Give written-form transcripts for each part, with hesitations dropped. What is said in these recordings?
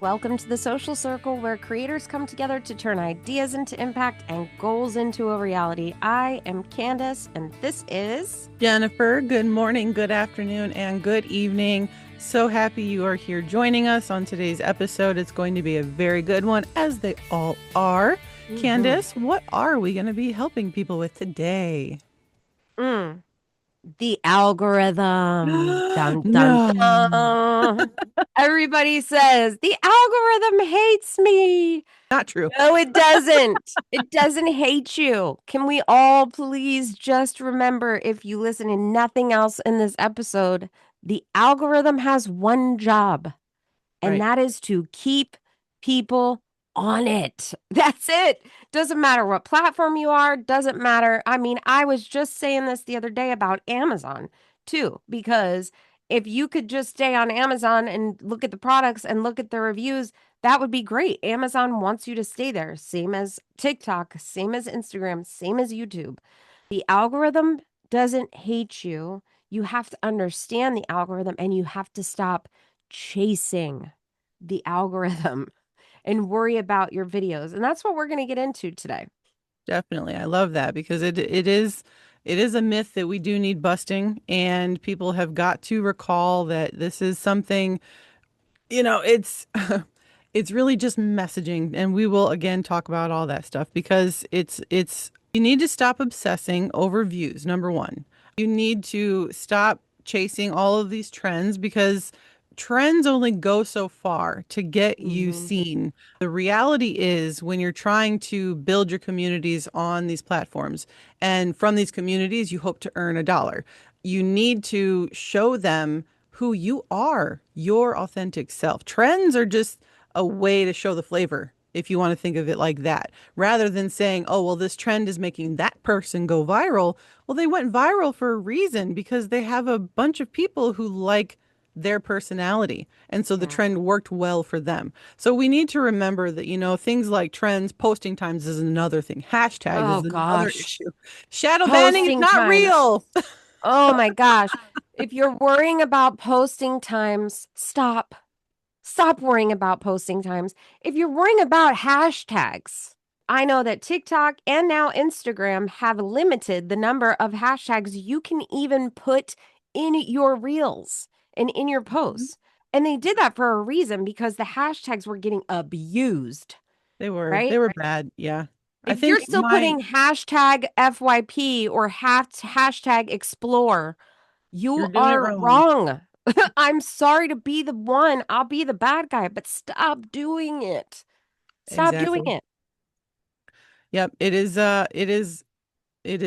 Welcome to the social circle where creators come together to turn ideas into impact and goals into a reality. I am Candace, and this is Jennifer. Good morning, good afternoon, and good evening. So happy you are here joining us on today's episode. It's going to be a very good one, as they all are. Candace, what are we going to be helping people with today? Mm, the algorithm. Dun dun No, dun. Everybody says the algorithm hates me. not true. No, it doesn't. It doesn't hate you. Can we all please just remember, if you listen to nothing else in this episode, the algorithm has one job, and Right. that is to keep people on it. That's it. Doesn't matter what platform you are, doesn't matter. I mean, I was just saying this the other day about Amazon too, because if you could just stay on Amazon and look at the products and look at the reviews, that would be great. Amazon wants you to stay there, same as TikTok, same as Instagram, same as YouTube. The algorithm doesn't hate you. You have to understand the algorithm and you have to stop chasing the algorithm and worry about your videos. And that's what we're going to get into today. Definitely. I love that because it is a myth that we do need busting, and people have got to recall that this is something, it's it's really just messaging, and we will again talk about all that stuff because it's you need to stop obsessing over views. Number one, you need to stop chasing all of these trends because trends only go so far to get you Mm-hmm. seen. The reality is when you're trying to build your communities on these platforms, and from these communities you hope to earn a dollar, you need to show them who you are, your authentic self. Trends are just a way to show the flavor, if you want to think of it like that, rather than saying, oh, well, this trend is making that person go viral. Well, they went viral for a reason because they have a bunch of people who like their personality. And so the Yeah. trend worked well for them. So we need to remember that, things like trends, posting times is another thing. Hashtags Oh is another gosh. issue. Shadow banning is Posting not times. real. Oh my gosh. If you're worrying about posting times, stop. Stop worrying about posting times. If you're worrying about hashtags, I know that TikTok and now Instagram have limited the number of hashtags you can even put in your reels and in your posts. And they did that for a reason because the hashtags were getting abused, They were right? they were bad. Yeah. I If you're think still putting hashtag FYP or hashtag explore, you're you doing it are wrong. wrong. I'm sorry to be the one. I'll be the bad guy, but stop doing it. Stop doing Exactly. it. Yep. It is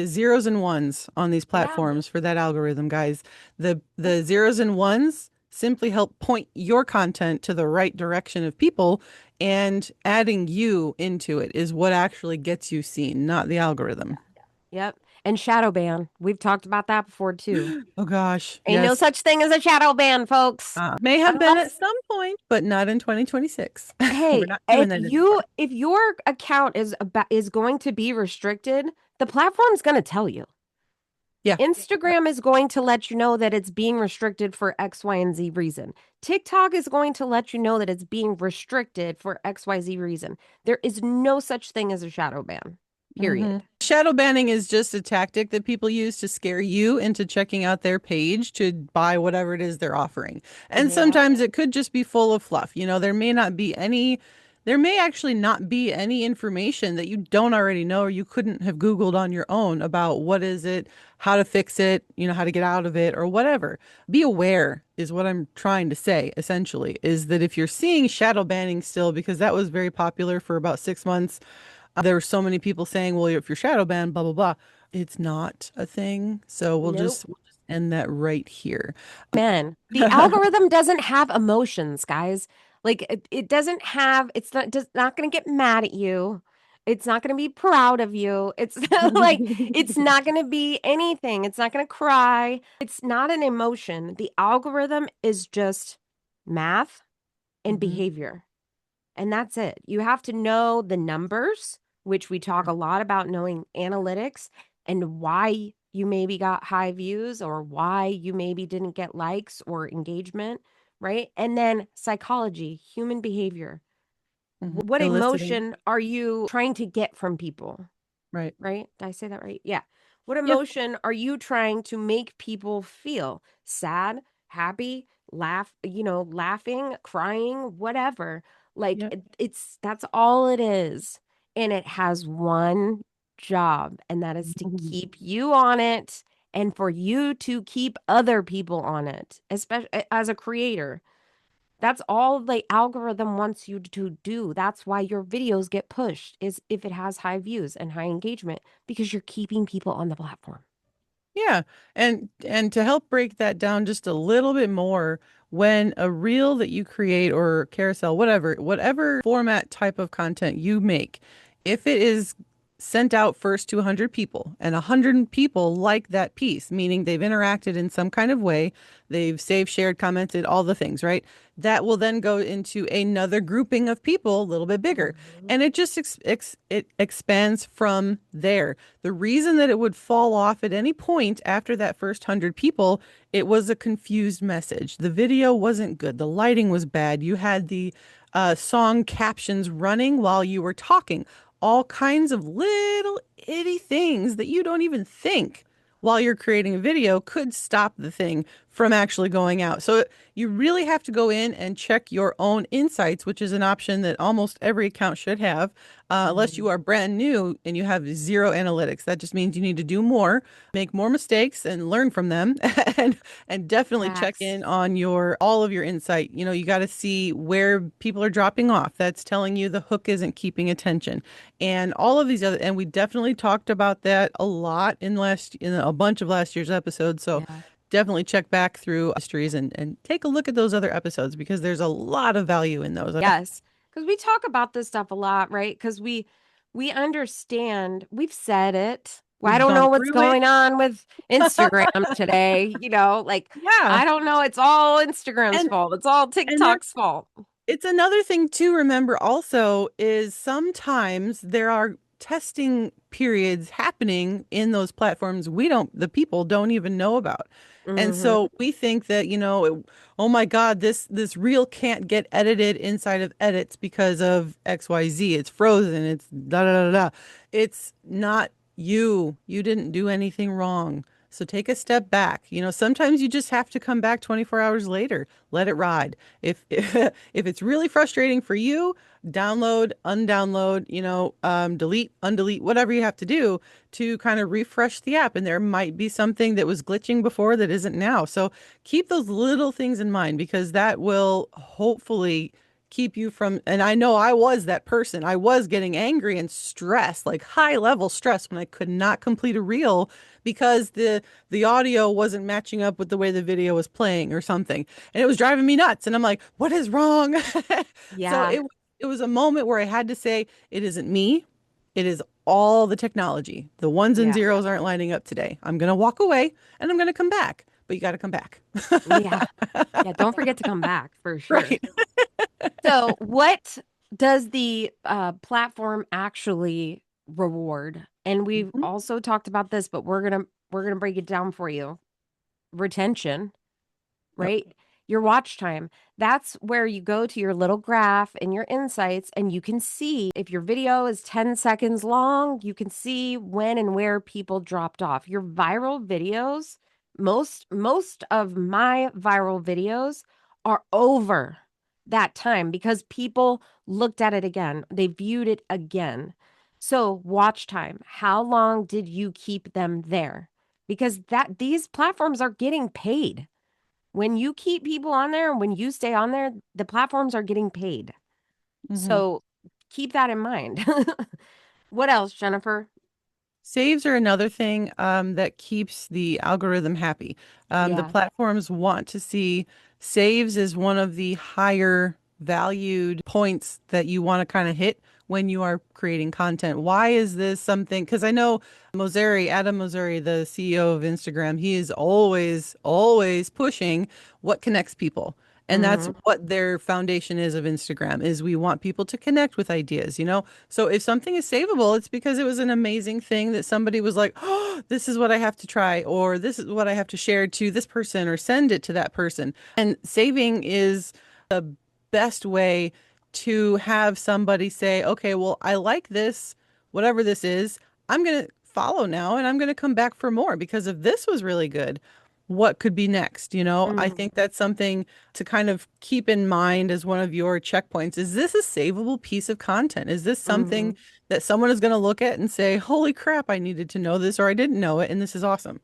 zeros and ones on these Yeah. platforms for that algorithm, guys. The zeros and ones simply help point your content to the right direction of people, and adding you into it is what actually gets you seen, not the algorithm. Yep. And shadow ban. We've talked about that before too. Oh gosh, Ain't no yes. such thing as a shadow ban, folks. May have been at Unless, some point, but not in 2026. We're hey, not doing that anymore. if your account is going to be restricted, the platform's going to tell you. Yeah. Instagram is going to let you know that it's being restricted for X, Y, and Z reason. TikTok is going to let you know that it's being restricted for XYZ reason. There is no such thing as a shadow ban, hmm period. Shadow banning is just a tactic that people use to scare you into checking out their page to buy whatever it is they're offering. And Yeah. sometimes it could just be full of fluff. There may actually not be any information that you don't already know or you couldn't have Googled on your own about what is it, how to fix it, how to get out of it or whatever. Be aware is what I'm trying to say, essentially, is that if you're seeing shadow banning still, because that was very popular for about 6 months, there were so many people saying, well, if you're shadow banned, blah, blah, blah. It's not a thing. So we'll Nope. just, we'll just end that right here. Man, the algorithm doesn't have emotions, guys. Like it doesn't have, it's not going to get mad at you. It's not going to be proud of you. It's like, it's not going to be anything. It's not going to cry. It's not an emotion. The algorithm is just math and Mhm. behavior. And that's it. You have to know the numbers, which we talk a lot about knowing analytics and why you maybe got high views or why you maybe didn't get likes or engagement. right? And then psychology, human behavior. What Eliciting. emotion are you trying to get from people? Right. Right? Did I say that right? Yeah. What Yeah. emotion are you trying to make people feel? Sad, happy, laughing, crying, whatever. Like Yeah. it's that's all it is. And it has one job, and that is to Mhm. keep you on it and for you to keep other people on it, especially as a creator. That's all the algorithm wants you to do. That's why your videos get pushed is if it has high views and high engagement because you're keeping people on the platform. Yeah. And to help break that down just a little bit more, when a reel that you create or carousel, whatever format type of content you make, if it is sent out first to 100 people and 100 people like that piece, meaning they've interacted in some kind of way, they've saved, shared, commented, all the things, right? That will then go into another grouping of people a little bit bigger. Mhm. And it just it expands from there. The reason that it would fall off at any point after that first 100 people, it was a confused message. The video wasn't good. The lighting was bad. You had the song captions running while you were talking. All kinds of little itty things that you don't even think while you're creating a video could stop the thing from actually going out. So you really have to go in and check your own insights, which is an option that almost every account should have, unless you Mhm. are brand new and you have zero analytics. That just means you need to do more, make more mistakes and learn from them and and definitely check Facts. in on your all of your insight. You know, you got to see where people are dropping off. That's telling you the hook isn't keeping attention. And all of these other, and we definitely talked about that a lot in a bunch of last year's episodes. So Yeah. definitely check back through histories and take a look at those other episodes because there's a lot of value in those. Yes. Because we talk about this stuff a lot, right? Because we understand, we've said it. Well, I We've don't know gone what's through it. going on with Instagram today. Like Yeah. I don't know. It's all Instagram's And fault. It's all and TikTok's that's fault. it's another thing to remember also is sometimes there are testing periods happening in those platforms the people don't even know about. And Hmm. so we think that, oh my God, this reel can't get edited inside of edits because of XYZ. It's frozen. It's da da da da. It's not you. You didn't do anything wrong. So take a step back. Sometimes you just have to come back 24 hours later. Let it ride. If it's really frustrating for you, download, undownload, delete, undelete, whatever you have to do to kind of refresh the app. And there might be something that was glitching before that isn't now. So keep those little things in mind because that will hopefully keep you from, and I know I was that person. I was getting angry and stressed, like high level stress when I could not complete a reel because the audio wasn't matching up with the way the video was playing or something. And it was driving me nuts. And I'm like, what is wrong? So Yeah. it was a moment where I had to say, it isn't me. It is all the technology. The ones and Yeah. zeros aren't lining up today. I'm going to walk away and I'm going to come back, but you got to come back. Yeah. Yeah. Don't forget to come back for sure. Right. So, what does the platform actually reward? And we've Mhm. also talked about this, but we're gonna break it down for you. Retention, Yep. right? Your watch time. That's where you go to your little graph and your insights, and you can see if your video is 10 seconds long, you can see when and where people dropped off. Your viral videos, most of my viral videos are over that time because people looked at it again. They viewed it again. So, watch time. How long did you keep them there? Because that these platforms are getting paid. When you keep people on there and when you stay on there, the platforms are getting paid. Mhm. So keep that in mind. What else, Jennifer? Saves are another thing that keeps the algorithm happy. The Yeah. platforms want to see saves as one of the higher valued points that you want to kind of hit when you are creating content. Why is this something? Because I know Adam Mosseri, the CEO of Instagram, he is always, always pushing what connects people. And that's Mm-hmm. what their foundation is of Instagram is we want people to connect with ideas, you know? So if something is savable, it's because it was an amazing thing that somebody was like, "Oh, this is what I have to try," or "This is what I have to share to this person or send it to that person." And saving is the best way to have somebody say, "Okay, well, I like this, whatever this is. I'm going to follow now and I'm going to come back for more because if this was really good, what could be next?" You know, I think that's something to kind of keep in mind as one of your checkpoints. Is this a savable piece of content? Is this Mm-hmm. something that someone is going to look at and say, "Holy crap, I needed to know this," or "I didn't know it, and this is awesome."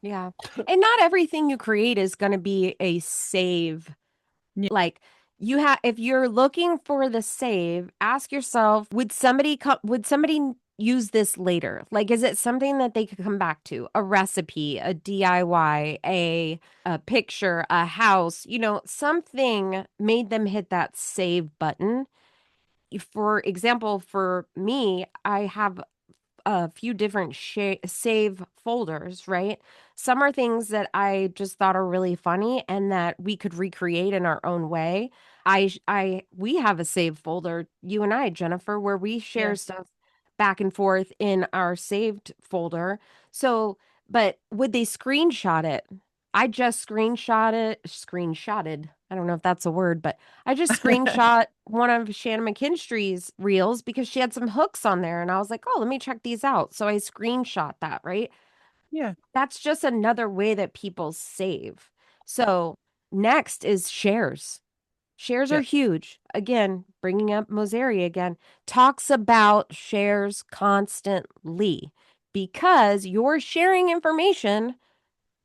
Yeah. And not everything you create is going to be a save. Yeah. Like you have, if you're looking for the save, ask yourself, would somebody use this later? Like, is it something that they could come back to? A recipe, a DIY, a picture, a house, something made them hit that save button. For example, for me, I have a few different save folders, right? Some are things that I just thought are really funny and that we could recreate in our own way. We have a save folder, you and I, Jennifer, where we share Yeah. stuff back and forth in our saved folder. So, but would they screenshot it? I just screenshotted. I don't know if that's a word, but I just screenshot one of Shannon McKinstry's reels because she had some hooks on there. And I was like, oh, let me check these out. So I screenshot that, right? Yeah. That's just another way that people save. So next is shares. Shares are Yeah. huge. Again, bringing up Moseri again, talks about shares constantly because you're sharing information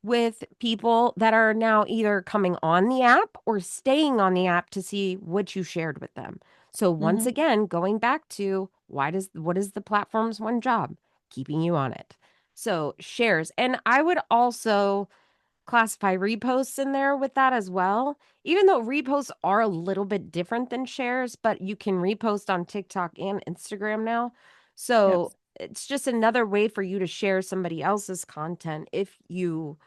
with people that are now either coming on the app or staying on the app to see what you shared with them. So once Hmm. again, going back to what is the platform's one job? Keeping you on it. So shares. And I would also classify reposts in there with that as well. Even though reposts are a little bit different than shares, but you can repost on TikTok and Instagram now. Yeah. So it's just another way for you to share somebody else's content if you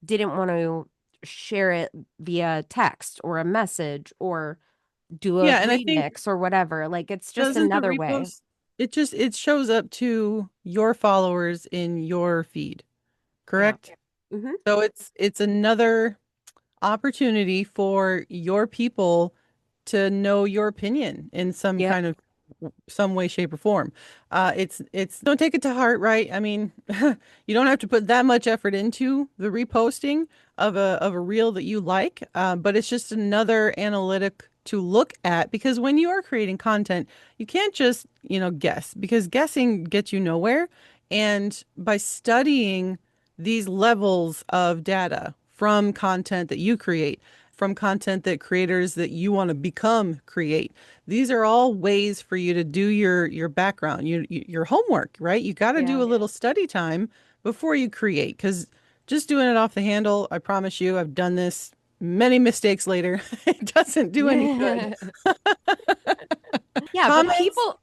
didn't want to share it via text or a message or do a Yeah. And I think remix or whatever. Like it's just doesn't the another way. repost, it shows up to your followers in your feed, Yeah. correct? Hmm. So it's another opportunity for your people to know your opinion in Yep. some way, shape, or form. It's don't take it to heart, right? I mean, you don't have to put that much effort into the reposting of a reel that you like, but it's just another analytic to look at because when you are creating content, you can't just, guess because guessing gets you nowhere. And by studying these levels of data from content that you create, from content that creators that you want to become create. These are all ways for you to do your background, your homework, right? You got to do Yeah. a little study time before you create because just doing it off the handle, I promise you, I've done this many mistakes later. It doesn't do any good. Yeah, but Comments? people,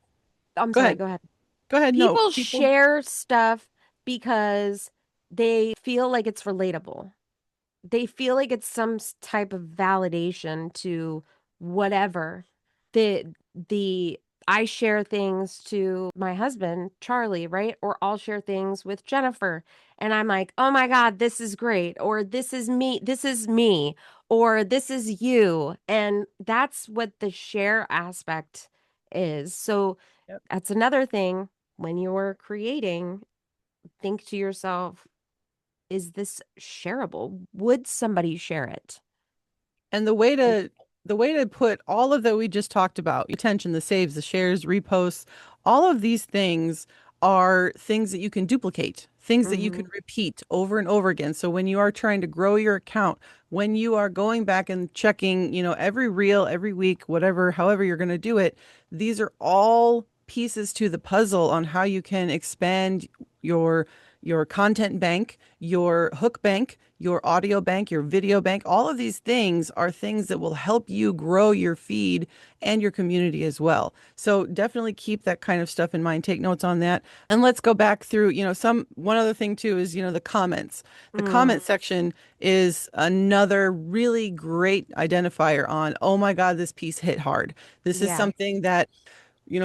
I'm Go sorry, ahead. go ahead. Go ahead. No, People people. share stuff because they feel like it's relatable. They feel like it's some type of validation to whatever. The the I share things to my husband, Charlie, right? Or I'll share things with Jennifer. And I'm like, oh my God, this is great. Or this is me, or this is you. And that's what the share aspect is. So Yep. that's another thing when you're creating, think to yourself, is this shareable? Would somebody share it? And And the way to put all of that we just talked about, attention, the saves, the shares, reposts, all of these things are things that you can duplicate, things that you can mhm. repeat over and over again. So when you are trying to grow your account, when you are going back and checking, every reel, every week, whatever, however you're going to do it, these are all pieces to the puzzle on how you can expand your your content bank, your hook bank, your audio bank, your video bank. All of these things are things that will help you grow your feed and your community as well. So definitely keep that kind of stuff in mind. Take notes on that. And let's go back through, one other thing too is, the comments. The Mm, comment section is another really great identifier on, oh my God, this piece hit hard. This is yeah. something that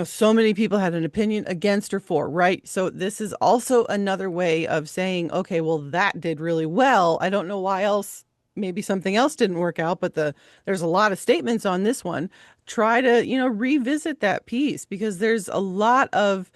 so many people had an opinion against or for, right? So this is also another way of saying, okay, well, that did really well. I don't know why else, maybe something else didn't work out, but there's a lot of statements on this one. Try to, revisit that piece because there's a lot of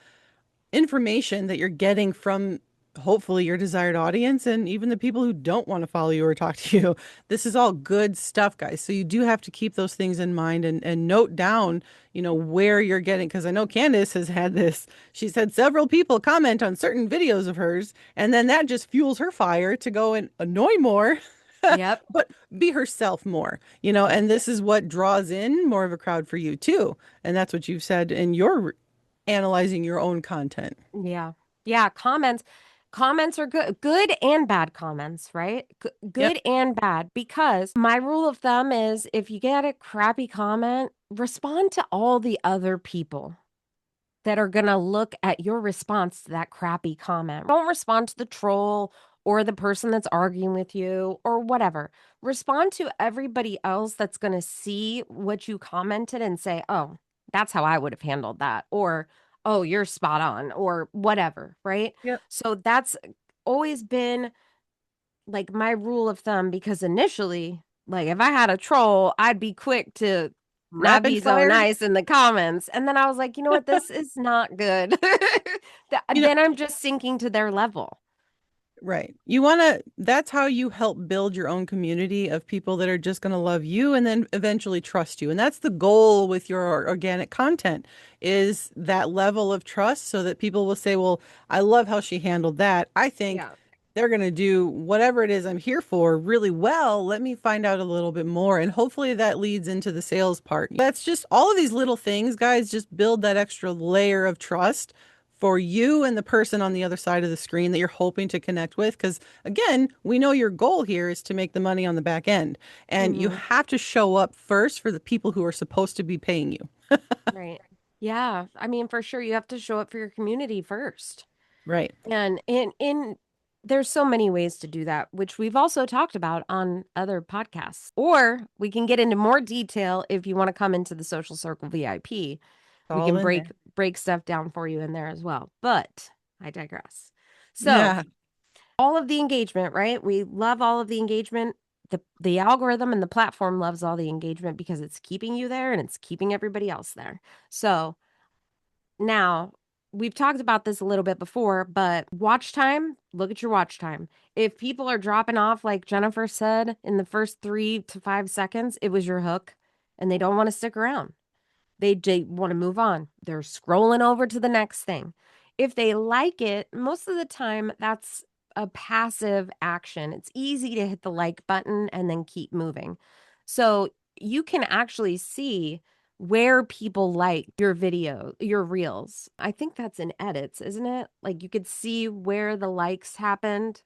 information that you're getting from hopefully your desired audience and even the people who don't want to follow you or talk to you. This is all good stuff, guys. So you do have to keep those things in mind and note down, where you're getting, because I know Candace has had this. She's had several people comment on certain videos of hers, and then that just fuels her fire to go and annoy more. Yep. But be herself more, and this is what draws in more of a crowd for you too. And that's what you've said in your analyzing your own content. Yeah. Yeah. Comments are good, good and bad comments, right? Yep. Good and bad, because my rule of thumb is if you get a crappy comment, respond to all the other people that are going to look at your response to that crappy comment. Don't respond to the troll or the person that's arguing with you or whatever. Respond to everybody else that's going to see what you commented and say, oh, that's how I would have handled that. Or, oh, you're spot on or whatever. Right. Yep. So that's always been like my rule of thumb, because initially, like if I had a troll, I'd be quick to not Rapid be so fire. nice in the comments. And then I was like, you know what? This is not good. You know, Then I'm just sinking to their level. right. You want to, that's how you help build your own community of people that are just going to love you and then eventually trust you. And that's the goal with your organic content is that level of trust so that people will say, well, I love how she handled that. I think Yeah. they're going to do whatever it is I'm here for really well. Let me find out a little bit more. And hopefully that leads into the sales part. That's just all of these little things, guys, just build that extra layer of trust for you and the person on the other side of the screen that you're hoping to connect with. Because again, we know your goal here is to make the money on the back end. And you Hmm. have to show up first for the people who are supposed to be paying you. Right. Yeah. I mean, for sure, you have to show up for your community first. Right. And there's so many ways to do that, which we've also talked about on other podcasts. Or we can get into more detail if you want to come into the Social Circle VIP. It's We all can in there. break stuff down for you in there as well. But I digress. So, Yeah. all of the engagement, right? We love all of the engagement. The algorithm and the platform loves all the engagement because it's keeping you there and it's keeping everybody else there. So, now, we've talked about this a little bit before, but watch time, look at your watch time. If people are dropping off, like Jennifer said, in the first 3 to 5 seconds, it was your hook and they don't want to stick around. They want to move on. They're scrolling over to the next thing. If they like it, most of the time that's a passive action. It's easy to hit the like button and then keep moving. So you can actually see where people like your video, your reels. I think that's in edits, isn't it? Like you could see where the likes happened.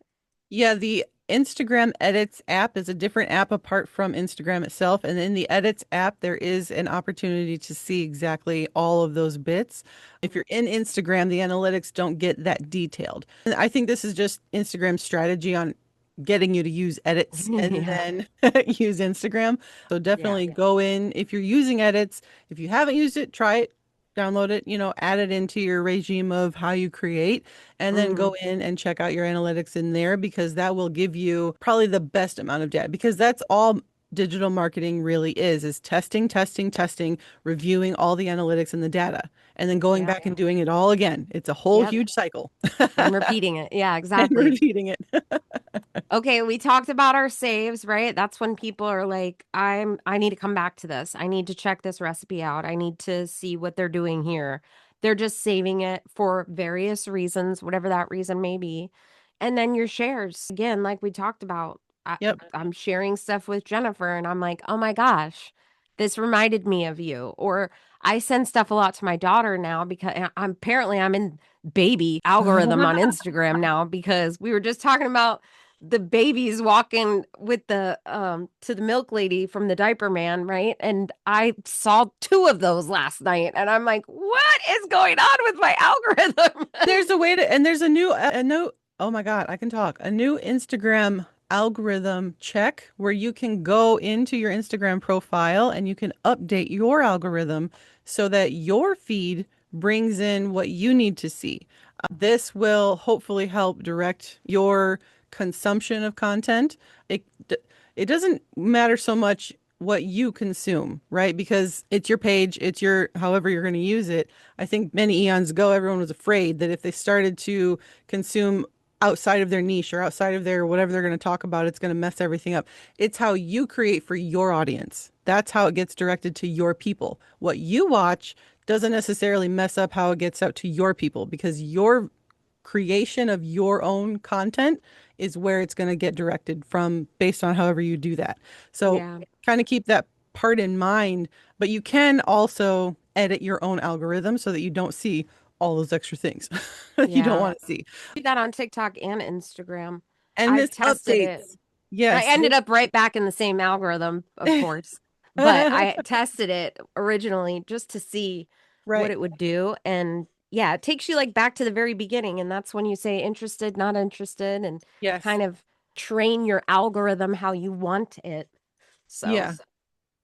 Yeah, the Instagram Edits app is a different app apart from Instagram itself. And in the Edits app, there is an opportunity to see exactly all of those bits. If you're in Instagram, the analytics don't get that detailed. And I think this is just Instagram's strategy on getting you to use edits and Yeah. then use Instagram. So Yeah. definitely go in. If you're using edits, if you haven't used it, try it, download it, add it into your regime of how you create, and then Hmm. go in and check out your analytics in there because that will give you probably the best amount of data because that's all digital marketing really is testing, testing, testing, reviewing all the analytics and the data, and then going Yeah. back and doing it all again. It's a whole Yep. huge cycle And repeating it. Yeah, and exactly. repeating it. Okay, we talked about our saves, right? That's when people are like, I need to come back to this. I need to check this recipe out. I need to see what they're doing here. They're just saving it for various reasons, whatever that reason may be. And then your shares, again, like we talked about, Yep. I'm sharing stuff with Jennifer and I'm like, oh my gosh, this reminded me of you. Or I send stuff a lot to my daughter now because I'm in baby algorithm on Instagram now because we were just talking about the babies walking with the to the milk lady from the diaper man, right? And I saw two of those last night and I'm like, what is going on with my algorithm? There's a way to, and there's a new, oh my God, I can talk. A new Instagram algorithm check where you can go into your Instagram profile and you can update your algorithm so that your feed brings in what you need to see. This will hopefully help direct your consumption of content. It it doesn't matter so much what you consume, right? Because it's your page, it's your however you're going to use it. I think many eons ago, everyone was afraid that if they started to consume outside of their niche or outside of their whatever they're going to talk about, it's going to mess everything up. It's how you create for your audience. That's how it gets directed to your people. What you watch doesn't necessarily mess up how it gets out to your people because your creation of your own content is where it's going to get directed from based on however you do that. So Yeah. kind of keep that part in mind, but you can also edit your own algorithm so that you don't see all those extra things that you don't Yeah. want to see. Do that on TikTok and Instagram. And I've this tested it. updates. I Yes, ended this up right back in the same algorithm, of course, but I tested it originally just to see what right. it would do. And yeah, it takes you like back to the very beginning. And that's when you say interested, not interested, and Yes. kind of train your algorithm how you want it. So, Yeah.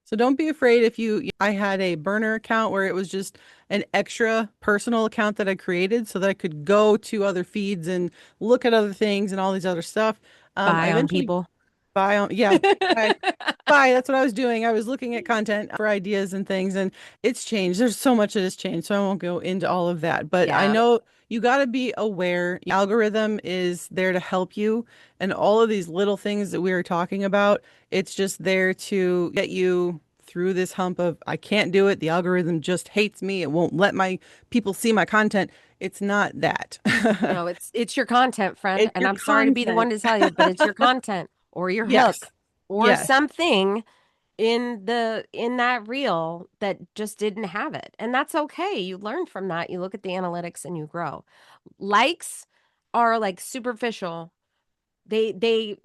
So don't be afraid if you, I had a burner account where it was just an extra personal account that I created so that I could go to other feeds and look at other things and all these other stuff. I spy on eventually people. buy on, yeah, buy, buy. That's what I was doing. I was looking at content for ideas and things, and it's changed. There's so much that has changed, so I won't go into all of that. But I Yeah, know you got to be aware. The algorithm is there to help you, and all of these little things that we were talking about, it's just there to get you through this hump of I can't do it. The algorithm just hates me. It won't let my people see my content. It's not that. no, it's your content, friend. It's And your I'm sorry to be the content. one to tell you, but it's your content or your hook Yes. or Yes. something in that reel that just didn't have it. And that's okay. You learn from that. You look at the analytics and you grow. Likes are like superficial. They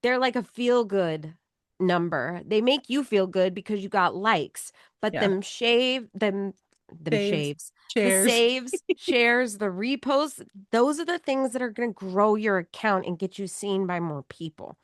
they're like a feel good number. They make you feel good because you got likes, but Yeah. them Saves, shaves, the shares. saves, shares, the reposts, those are the things that are going to grow your account and get you seen by more people.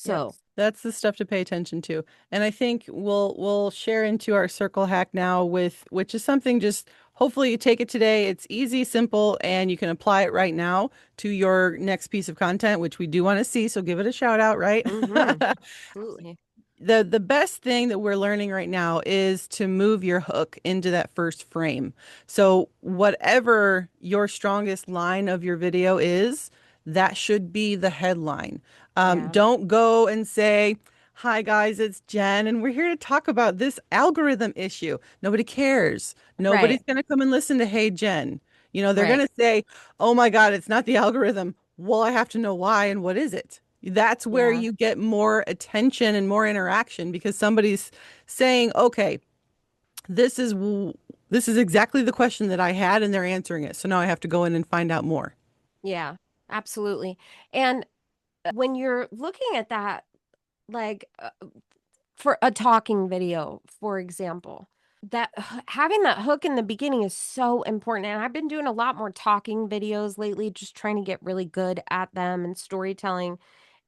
Yep. So, That's the stuff to pay attention to. And I think we'll share into our circle hack now with which is something just hopefully you take it today. It's easy, simple, and you can apply it right now to your next piece of content, which we do want to see. So give it a shout out, right? absolutely. The best thing that we're learning right now is to move your hook into that first frame. So whatever your strongest line of your video is, that should be the headline. Yeah. Don't go and say, "Hi guys, it's Jen, and we're here to talk about this algorithm issue." Nobody cares. Nobody's Right. gonna come and listen to "Hey Jen." They're Right. gonna say, "Oh my God, it's not the algorithm." Well, I have to know why and what is it? That's where Yeah. you get more attention and more interaction because somebody's saying, "Okay, this is exactly the question that I had and they're answering it. So now I have to go in and find out more." Yeah. Absolutely. And when you're looking at that, like for a talking video, for example, that having that hook in the beginning is so important. And I've been doing a lot more talking videos lately, just trying to get really good at them and storytelling.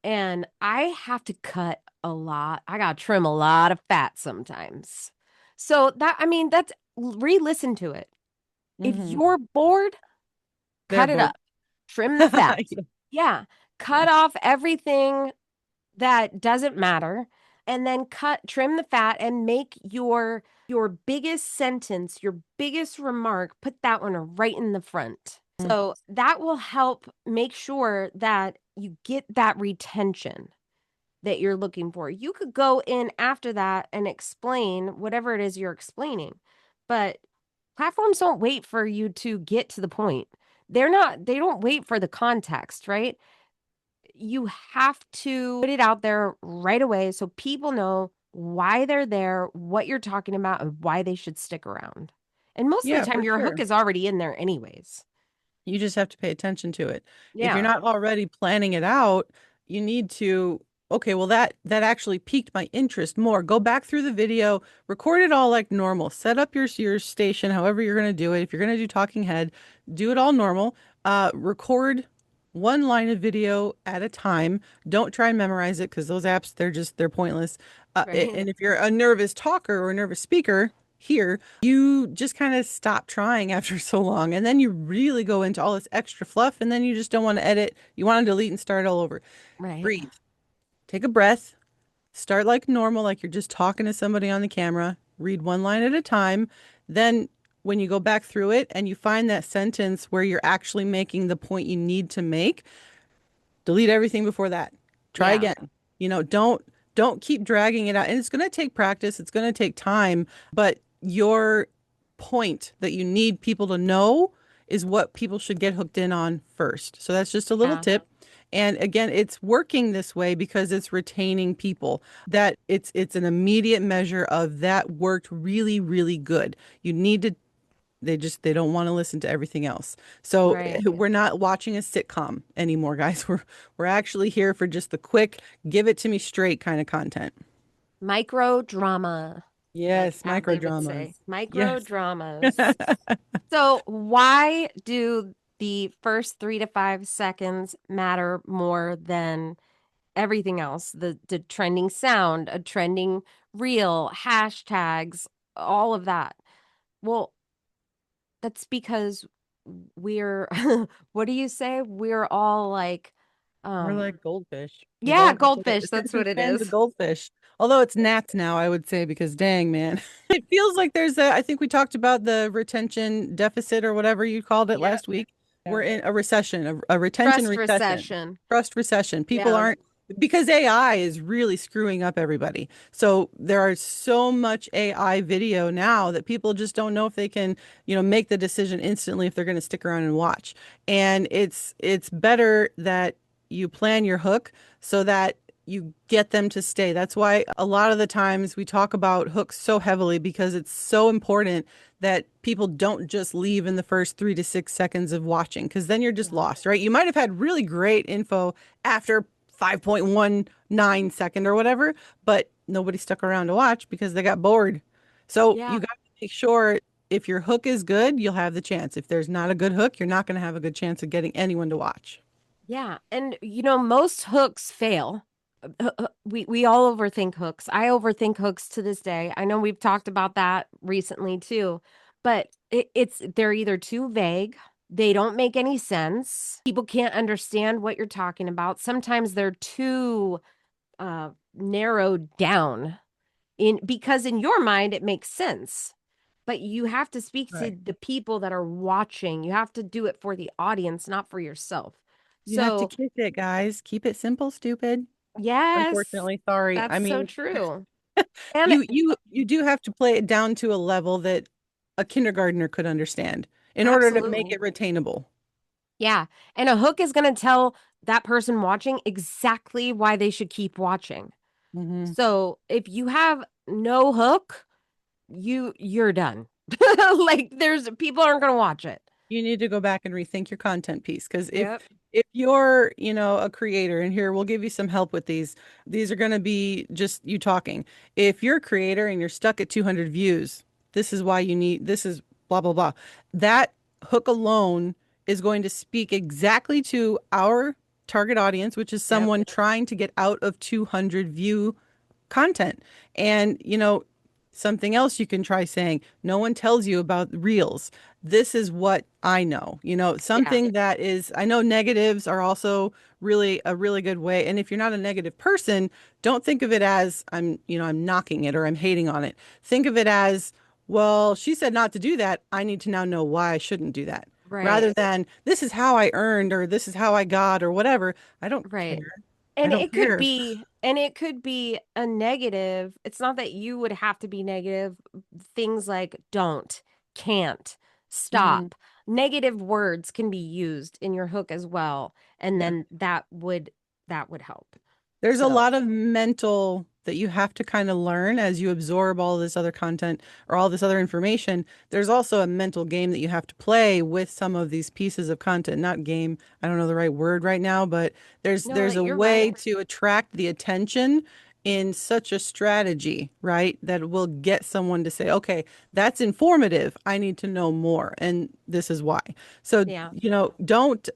And I have to cut a lot. I got to trim a lot of fat sometimes. So that, I mean, that's re-listen to it. If Hmm. you're bored, They're cut it bored. up, trim the fat. Yeah. Yeah. Yeah. Cut off everything that doesn't matter and then trim the fat and make your biggest sentence, your biggest remark, put that one right in the front. So that will help make sure that you get that retention that you're looking for. You could go in after that and explain whatever it is you're explaining, but platforms don't wait for you to get to the point. They don't wait for the context, right? You have to put it out there right away so people know why they're there, what you're talking about, and why they should stick around. And most of Yeah, the time, for your hook sure. is already in there, anyways. You just have to pay attention to it. If you're Yeah. not already planning it out, you need to, okay, well that actually piqued my interest more. Go back through the video, record it all like normal. Set up your station however you're going to do it. If you're going to do talking head, do it all normal. Record one line of video at a time. Don't try and memorize it because those apps they're pointless. Right. And if you're a nervous talker or a nervous speaker, here, you just kind of stop trying after so long. And then you really go into all this extra fluff, and then you just don't want to edit. You want to delete and start all over. Right. Breathe. Take a breath. Start like normal, like you're just talking to somebody on the camera. Read one line at a time. Then, when you go back through it and you find that sentence where you're actually making the point you need to make, delete everything before that. Try Yeah. again. Don't keep dragging it out. And it's going to take practice, it's going to take time, but your point that you need people to know is what people should get hooked in on first. So that's just a little Yeah. tip. And again, it's working this way because it's retaining people. That it's an immediate measure of that worked really, really good. You need to they don't want to listen to everything else. So Right. we're not watching a sitcom anymore, guys. We're actually here for just the quick, give it to me straight kind of content. Micro drama, like Yes, as micro they would say, dramas. micro Yes. dramas. So, why do the first 3 to 5 seconds matter more than everything else? The trending sound, a trending reel, hashtags, all of that. Well, that's because we're, what do you say? We're all like, We're um, like goldfish. We've yeah, all got the goldfish. That's attention what it spans of is. goldfish. Although it's gnats now, I would say, because dang, man. It feels like I think we talked about the retention deficit or whatever you called it Yep. last week. We're in a recession, a retention Trust recession, recession. trust recession. People Yeah. aren't, because AI is really screwing up everybody. So there are so much AI video now that people just don't know if they can, make the decision instantly if they're going to stick around and watch. And it's better that you plan your hook so that you get them to stay. That's why a lot of the times we talk about hooks so heavily because it's so important that people don't just leave in the first 3 to 6 seconds of watching because then you're just Yeah. lost, right? You might have had really great info after 5.19 second or whatever, but nobody stuck around to watch because they got bored. So you Yeah. got to make sure if your hook is good, you'll have the chance. If there's not a good hook, you're not going to have a good chance of getting anyone to watch. Yeah. And most hooks fail. We all overthink hooks. I overthink hooks to this day. I know we've talked about that recently too, but they're either too vague, they don't make any sense. People can't understand what you're talking about. Sometimes they're too narrowed down in because in your mind it makes sense. But you have to speak to Right. the people that are watching. You have to do it for the audience, not for yourself. You have to So, kick it, guys. Keep it simple, stupid. yes, Unfortunately, sorry. I that's so mean, true. And you do have to play it down to a level that a kindergartner could understand in order to make absolutely. it retainable. Yeah. And a hook is going to tell that person watching exactly why they should keep watching. Hmm. So, if you have no hook, you're done. Like there's people aren't going to watch it. You need to go back and rethink your content piece because if Yep. if you're, a creator, and here we'll give you some help with these. These are going to be just you talking. If you're a creator and you're stuck at 200 views, this is why you need this is blah blah blah. That hook alone is going to speak exactly to our target audience, which is Yep. someone trying to get out of 200 view content. And, something else you can try saying, no one tells you about reels. This is what I know. Yeah. Something that is, I know negatives are also really a really good way. And if you're not a negative person, don't think of it as I'm knocking it or I'm hating on it. Think of it as, well, she said not to do that. I need to now know why I shouldn't do that. Right. Rather than this is how I earned or this is how I got or whatever. I don't Right. care. I And don't care. it could be a negative. It's not that you would have to be negative. Things like don't, can't, Mhm. stop. Negative words can be used in your hook as well. And Yeah. then that would help. There's a So, lot of mental that you have to kind of learn as you absorb all this other content or all this other information. There's also a mental game that you have to play with some of these pieces of content. Not game, I don't know the right word right now, but no, there's a you're right. way to attract the attention in such a strategy, right? That will get someone to say, okay, that's informative. I need to know more. And this is why. So, Yeah. don't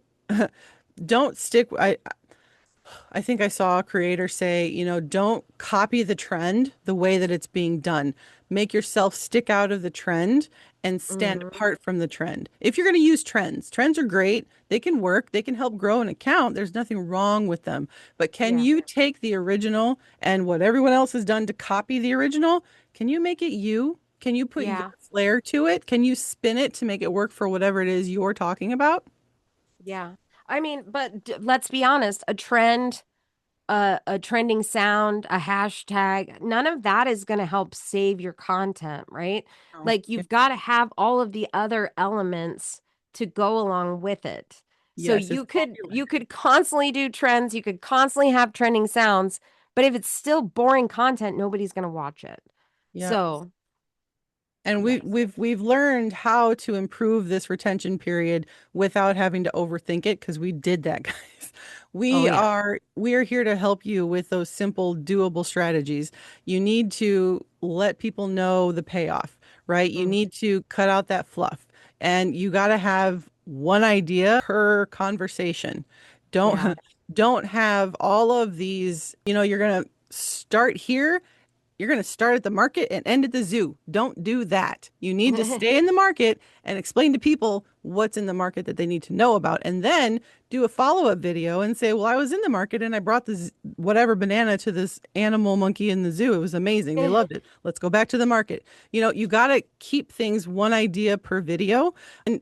stick. I think I saw a creator say, don't copy the trend the way that it's being done. Make yourself stick out of the trend and stand Hmm. apart from the trend. If you're going to use trends, trends are great. They can work. They can help grow an account. There's nothing wrong with them. But can Yeah. you take the original and what everyone else has done to copy the original? Can you make it you? Can you put your Yeah. flair to it? Can you spin it to make it work for whatever it is you're talking about? Yeah. I mean, but let's be honest, a trending sound, a hashtag, none of that is going to help save your content, right? No. Like Yeah. you've got to have all of the other elements to go along with it. So Yes, it's you popular. could constantly do trends, you could constantly have trending sounds, but if it's still boring content, nobody's going to watch it. Yeah. So, And yes. we've learned how to improve this retention period without having to overthink it because we did that, guys. Oh yeah. We are here to help you with those simple, doable strategies. You need to let people know the payoff, right? You Mhm. need to cut out that fluff, and you got to have one idea per conversation. Yeah. Don't don't have all of these, you're gonna start here, you're going to start at the market and end at the zoo. Don't do that. You need to stay in the market and explain to people what's in the market that they need to know about. And then do a follow-up video and say, well, I was in the market and I brought this whatever banana to this animal monkey in the zoo. It was amazing. They loved it. Let's go back to the market. You got to keep things one idea per video. And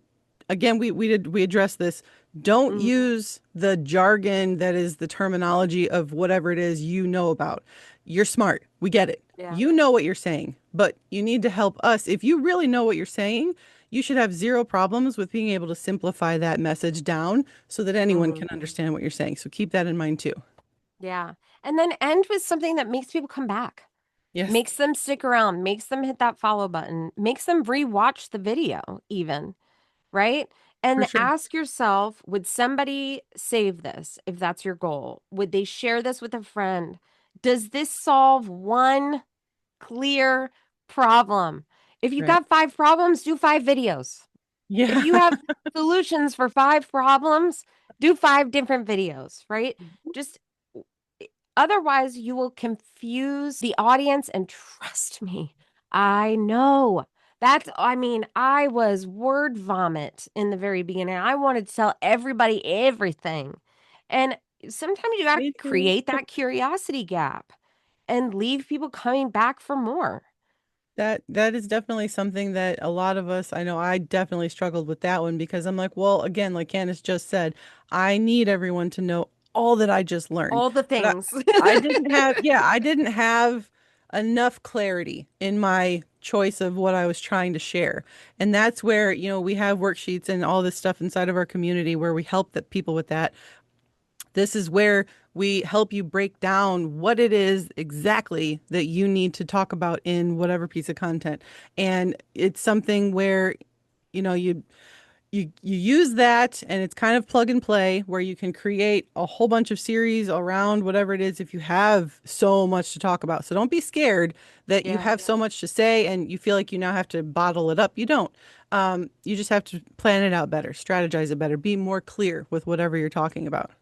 again, we addressed this. Don't Mhm. use the jargon that is the terminology of whatever it is you know about. You're smart. We get it. Yeah. You know what you're saying, but you need to help us. If you really know what you're saying, you should have zero problems with being able to simplify that message down so that anyone Mhm. can understand what you're saying. So keep that in mind too. Yeah. And then end with something that makes people come back. Yes, Makes them stick around, makes them hit that follow button, makes them rewatch the video even, right? for And sure. ask yourself, would somebody save this if that's your goal? Would they share this with a friend? Does this solve one clear problem? If you've Right. got 5 problems, do 5 videos. If Yeah. you have solutions for 5 problems, do 5 different videos, right? Just otherwise, you will confuse the audience. And trust me, I know. I mean, I was word vomit in the very beginning. I wanted to tell everybody everything. And sometimes you got to Me too. create that curiosity gap and leave people coming back for more. That is definitely something that a lot of us, I know I definitely struggled with that one because I'm like, well, again, like Candace just said, I need everyone to know all that I just learned. All the But things. I didn't have enough clarity in my choice of what I was trying to share. And that's where, we have worksheets and all this stuff inside of our community where we help the people with that. This is where we help you break down what it is exactly that you need to talk about in whatever piece of content. And it's something where, you know, you you use that and it's kind of plug and play where you can create a whole bunch of series around whatever it is if you have so much to talk about. So don't be scared that you Yeah. have so much to say and you feel like you now have to bottle it up. You don't. You just have to plan it out better, strategize it better, be more clear with whatever you're talking about.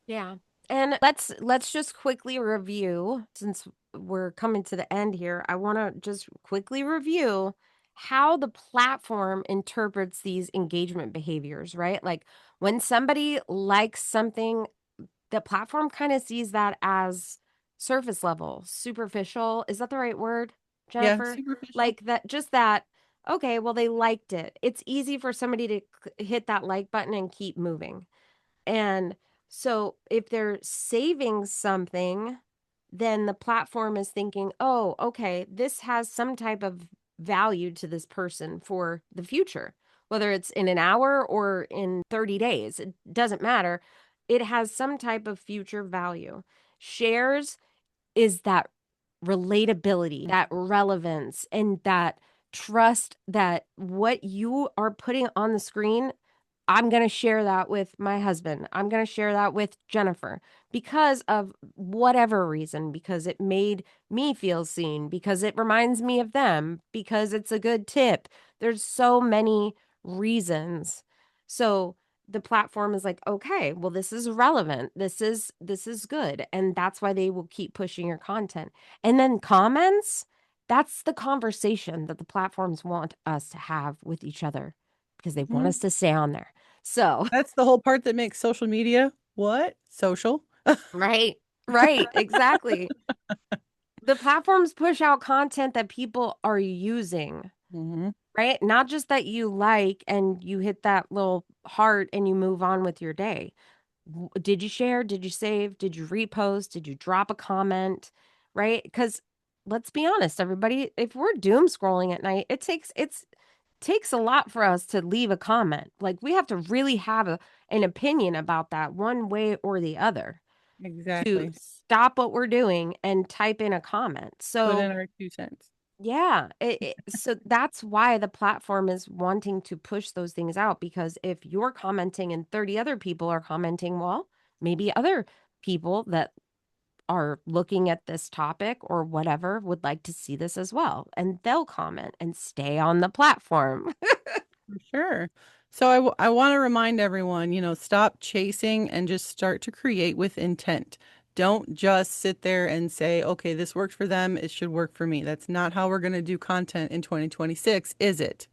Yeah. And let's just quickly review since we're coming to the end here. I want to just quickly review how the platform interprets these engagement behaviors, right? Like when somebody likes something, the platform kind of sees that as surface level, superficial. Is that the right word, Yeah, Jennifer? superficial. Like that, just that, okay, well, they liked it. It's easy for somebody to hit that like button and keep moving. And so if they're saving something, then the platform is thinking, oh, okay, this has some type of value to this person for the future, whether it's in an hour or in 30 days, it doesn't matter. It has some type of future value. Shares is that relatability, that relevance, and that trust that what you are putting on the screen, I'm going to share that with my husband. I'm going to share that with Jennifer because of whatever reason, because it made me feel seen, because it reminds me of them, because it's a good tip. There's so many reasons. So the platform is like, okay, well, this is relevant. This is good. And that's why they will keep pushing your content. And then comments, that's the conversation that the platforms want us to have with each other because they want Mhm. us to stay on there. So, That's the whole part that makes social media what? Social. right, right, exactly. The platforms push out content that people are using, Hmm. right? Not just that you like and you hit that little heart and you move on with your day. Did you share? Did you save? Did you repost? Did you drop a comment? Right? Because let's be honest, everybody, if we're doom scrolling at night, it takes a lot for us to leave a comment. Like we have to really have an opinion about that one way or the other to Exactly. stop what we're doing and type in a comment. Put So, in our 2 cents. yeah, so that's why the platform is wanting to push those things out because if you're commenting and 30 other people are commenting, well, maybe other people that are looking at this topic or whatever would like to see this as well, and they'll comment and stay on the platform. For sure. So I want to remind everyone, stop chasing and just start to create with intent. Don't just sit there and say, okay, this worked for them. It should work for me. That's not how we're going to do content in 2026, is it?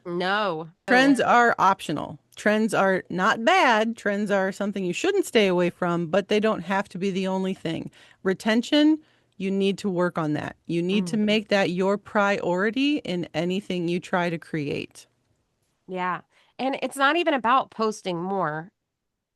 No. Oh, Trends are optional. Trends are not bad. Trends are something you shouldn't stay away from, but they don't have to be the only thing. Retention, you need to work on that. You need to mm, make that your priority in anything you try to create. yeah. And it's not even about posting more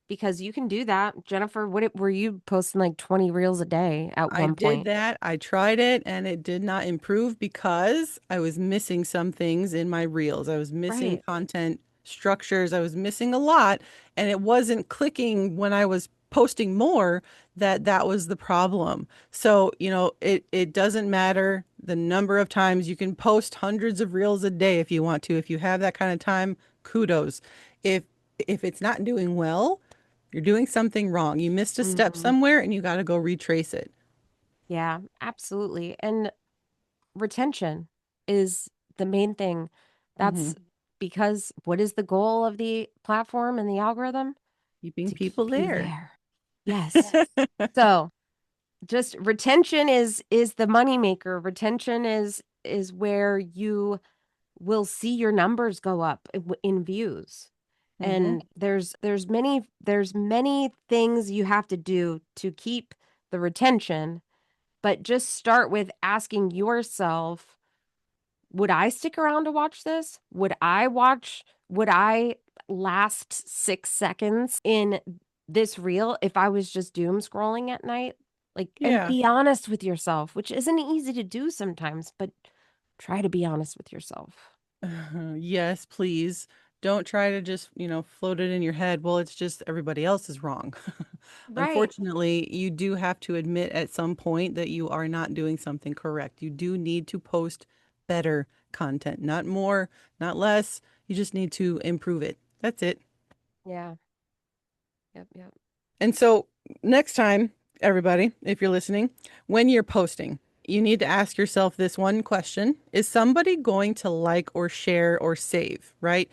because you can do that. Jennifer, were you posting like 20 reels a day at I one did point? that. I tried it and it did not improve because I was missing some things in my reels. I was missing Right. content structures. I was missing a lot and it wasn't clicking when I was posting more that was the problem. So, it doesn't matter the number of times you can post hundreds of reels a day if you want to. If you have that kind of time, kudos. If if it's not doing well, you're doing something wrong. You missed a step Hmm. somewhere and you got to go retrace it. Yeah, absolutely. And retention is the main thing. Hmm. That's because what is the goal of the platform and the algorithm? Keeping To people keep you there. there. Yes. So just retention is the moneymaker. Retention is where you will see your numbers go up in views. Hmm. And there's many things you have to do to keep the retention, but just start with asking yourself, would I stick around to watch this? Would I last 6 seconds in this reel if I was just doom scrolling at night? Like, and Yeah. be honest with yourself, which isn't easy to do sometimes, but try to be honest with yourself. Yes, please. Don't try to just, float it in your head. Well, it's just everybody else is wrong. Right. Unfortunately, you do have to admit at some point that you are not doing something correct. You do need to post better content, not more, not less. You just need to improve it. That's it. Yeah. Yep. Yep. And so next time, everybody, if you're listening, when you're posting, you need to ask yourself this one question. Is somebody going to like or share or save, right?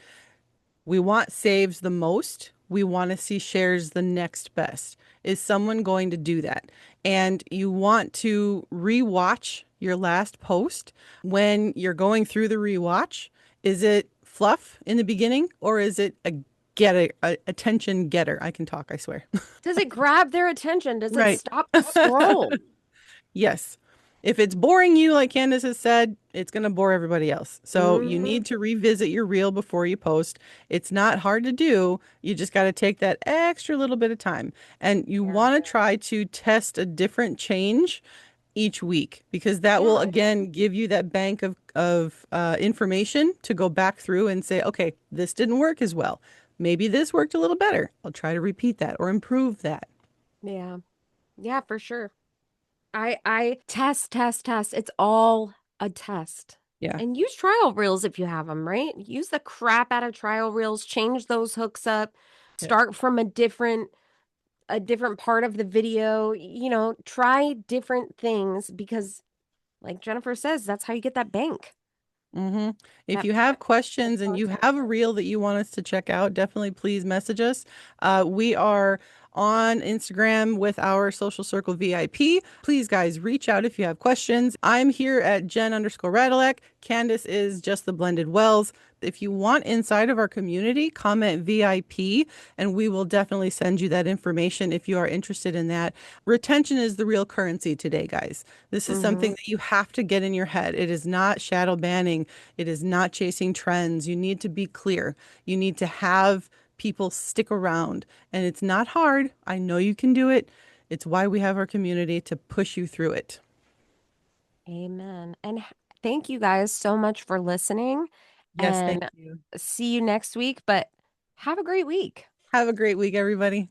We want saves the most. We want to see shares the next best. Is someone going to do that? And you want to rewatch your last post when you're going through the rewatch. Is it fluff in the beginning or is it a attention getter? I can talk, I swear. Does it grab their attention? Does it Right. stop the scroll? Yes. If it's boring you, like Candace has said, it's going to bore everybody else. So you Hmm. need to revisit your reel before you post. It's not hard to do. You just got to take that extra little bit of time. And you Yeah. want to try to test a different change each week because that will Yeah. again give you that bank of information to go back through and say, okay, this didn't work as well. Maybe this worked a little better. I'll try to repeat that or improve that. Yeah. Yeah, for sure. I test, test, test. It's all a test. Yeah. And use trial reels if you have them, right? Use the crap out of trial reels, change those hooks up, Yeah. start from a different part of the video, try different things because like Jennifer says, that's how you get that bank. hmm If That you have that questions and you content. have a reel that you want us to check out, definitely please message us. We are on Instagram with our Social Circle VIP. Please, guys, reach out if you have questions. I'm here at Jen_Radilek. Candace is just the blended wells. If you want inside of our community, comment VIP and we will definitely send you that information if you are interested in that. Retention is the real currency today, guys. This is something Mm-hmm. that you have to get in your head. It is not shadow banning. It is not chasing trends. You need to be clear. You need to have people stick around. And it's not hard. I know you can do it. It's why we have our community to push you through it. Amen. And thank you guys so much for listening Yes, thank and you. see you next week, but have a great week. Have a great week, everybody.